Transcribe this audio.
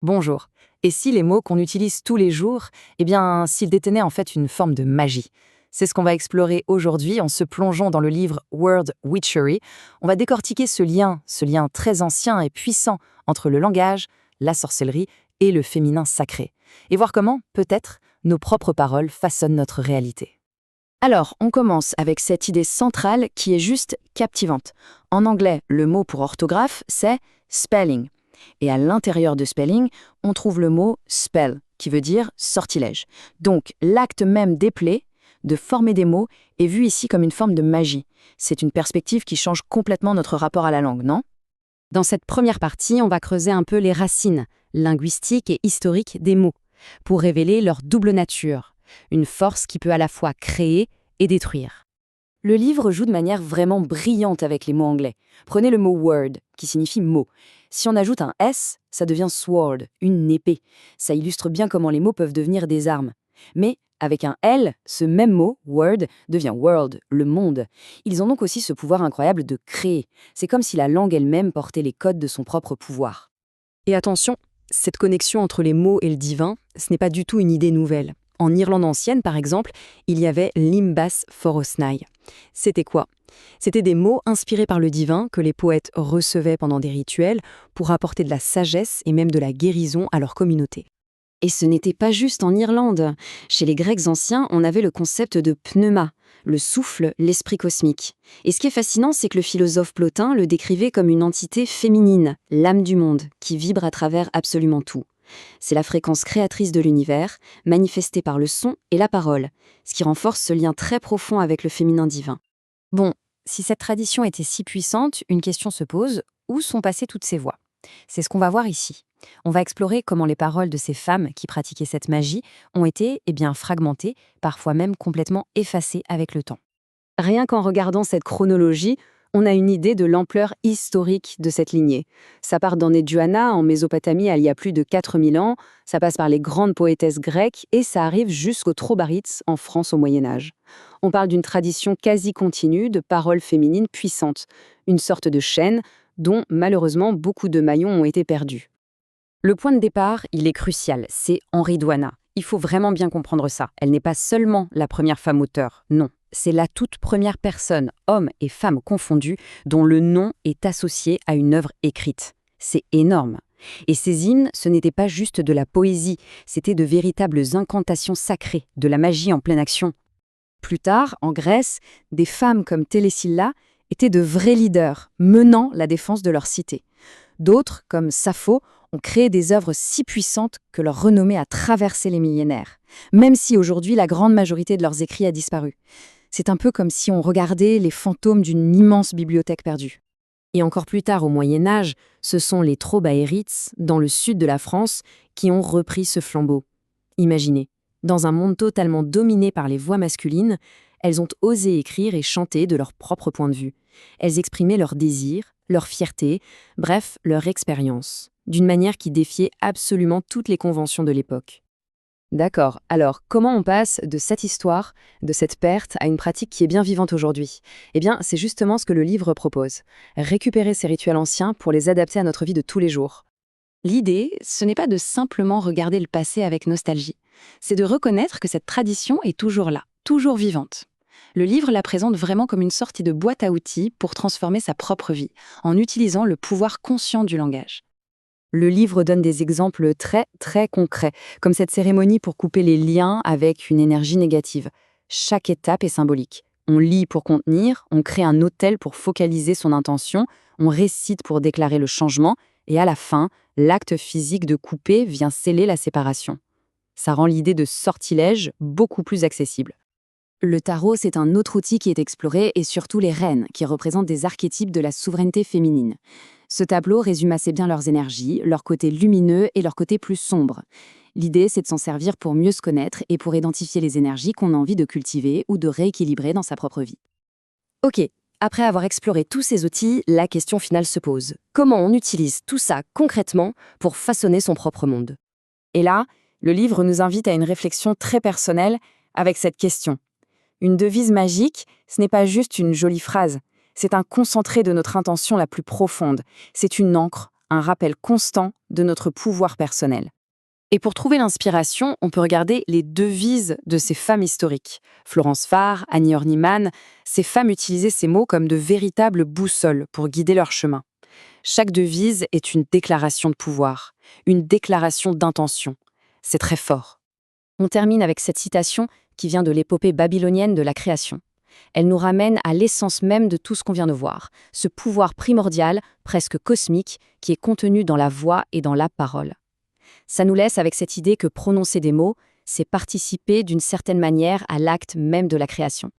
Bonjour. Et si les mots qu'on utilise tous les jours, s'ils détenaient en fait une forme de magie? C'est ce qu'on va explorer aujourd'hui en se plongeant dans le livre Word Witchery. On va décortiquer ce lien très ancien et puissant entre le langage, la sorcellerie et le féminin sacré. Et voir comment, peut-être, nos propres paroles façonnent notre réalité. Alors, on commence avec cette idée centrale qui est juste captivante. En anglais, le mot pour orthographe, c'est spelling. Et à l'intérieur de spelling, on trouve le mot spell, qui veut dire sortilège. Donc, l'acte même d'épeler, de former des mots, est vu ici comme une forme de magie. C'est une perspective qui change complètement notre rapport à la langue, non? Dans cette première partie, on va creuser un peu les racines linguistiques et historiques des mots, pour révéler leur double nature, une force qui peut à la fois créer et détruire. Le livre joue de manière vraiment brillante avec les mots anglais. Prenez le mot word, qui signifie mot. Si on ajoute un S, ça devient sword, une épée. Ça illustre bien comment les mots peuvent devenir des armes. Mais avec un L, ce même mot, word, devient world, le monde. Ils ont donc aussi ce pouvoir incroyable de créer. C'est comme si la langue elle-même portait les codes de son propre pouvoir. Et attention, cette connexion entre les mots et le divin, ce n'est pas du tout une idée nouvelle. En Irlande ancienne, par exemple, il y avait limbas forosnai. C'était quoi? C'était des mots inspirés par le divin que les poètes recevaient pendant des rituels pour apporter de la sagesse et même de la guérison à leur communauté. Et ce n'était pas juste en Irlande. Chez les Grecs anciens, on avait le concept de pneuma, le souffle, l'esprit cosmique. Et ce qui est fascinant, c'est que le philosophe Plotin le décrivait comme une entité féminine, l'âme du monde, qui vibre à travers absolument tout. C'est la fréquence créatrice de l'univers, manifestée par le son et la parole, ce qui renforce ce lien très profond avec le féminin divin. Bon, si cette tradition était si puissante, une question se pose, où sont passées toutes ces voix? C'est ce qu'on va voir ici. On va explorer comment les paroles de ces femmes qui pratiquaient cette magie ont été fragmentées, parfois même complètement effacées avec le temps. Rien qu'en regardant cette chronologie, on a une idée de l'ampleur historique de cette lignée. Ça part d'Enneduana, en Mésopotamie, il y a plus de 4000 ans, ça passe par les grandes poétesses grecques et ça arrive jusqu'aux Trobarites en France au Moyen-Âge. On parle d'une tradition quasi continue de paroles féminines puissantes, une sorte de chaîne dont, malheureusement, beaucoup de maillons ont été perdus. Le point de départ, il est crucial, c'est Henri Douana. Il faut vraiment bien comprendre ça. Elle n'est pas seulement la première femme auteure, non. C'est la toute première personne, homme et femme confondus, dont le nom est associé à une œuvre écrite. C'est énorme. Et ces hymnes, ce n'était pas juste de la poésie, c'était de véritables incantations sacrées, de la magie en pleine action. Plus tard, en Grèce, des femmes comme Télésilla étaient de vrais leaders, menant la défense de leur cité. D'autres, comme Sappho, ont créé des œuvres si puissantes que leur renommée a traversé les millénaires, même si aujourd'hui la grande majorité de leurs écrits a disparu. C'est un peu comme si on regardait les fantômes d'une immense bibliothèque perdue. Et encore plus tard au Moyen-Âge, ce sont les Trobahérites, dans le sud de la France, qui ont repris ce flambeau. Imaginez, dans un monde totalement dominé par les voix masculines, elles ont osé écrire et chanter de leur propre point de vue. Elles exprimaient leurs désirs, leur fierté, bref, leur expérience, d'une manière qui défiait absolument toutes les conventions de l'époque. D'accord, alors comment on passe de cette histoire, de cette perte, à une pratique qui est bien vivante aujourd'hui? C'est justement ce que le livre propose. Récupérer ces rituels anciens pour les adapter à notre vie de tous les jours. L'idée, ce n'est pas de simplement regarder le passé avec nostalgie, c'est de reconnaître que cette tradition est toujours là, toujours vivante. Le livre la présente vraiment comme une sorte de boîte à outils pour transformer sa propre vie, en utilisant le pouvoir conscient du langage. Le livre donne des exemples très, très concrets, comme cette cérémonie pour couper les liens avec une énergie négative. Chaque étape est symbolique. On lit pour contenir, on crée un autel pour focaliser son intention, on récite pour déclarer le changement, et à la fin, l'acte physique de couper vient sceller la séparation. Ça rend l'idée de sortilège beaucoup plus accessible. Le tarot, c'est un autre outil qui est exploré, et surtout les reines, qui représentent des archétypes de la souveraineté féminine. Ce tableau résume assez bien leurs énergies, leur côté lumineux et leur côté plus sombre. L'idée, c'est de s'en servir pour mieux se connaître et pour identifier les énergies qu'on a envie de cultiver ou de rééquilibrer dans sa propre vie. Ok, après avoir exploré tous ces outils, la question finale se pose. Comment on utilise tout ça concrètement pour façonner son propre monde? Et là, le livre nous invite à une réflexion très personnelle avec cette question. Une devise magique, ce n'est pas juste une jolie phrase. C'est un concentré de notre intention la plus profonde. C'est une encre, un rappel constant de notre pouvoir personnel. Et pour trouver l'inspiration, on peut regarder les devises de ces femmes historiques. Florence Farr, Annie Horniman, ces femmes utilisaient ces mots comme de véritables boussoles pour guider leur chemin. Chaque devise est une déclaration de pouvoir, une déclaration d'intention. C'est très fort. On termine avec cette citation qui vient de l'épopée babylonienne de la création. Elle nous ramène à l'essence même de tout ce qu'on vient de voir, ce pouvoir primordial, presque cosmique, qui est contenu dans la voix et dans la parole. Ça nous laisse avec cette idée que prononcer des mots, c'est participer d'une certaine manière à l'acte même de la création.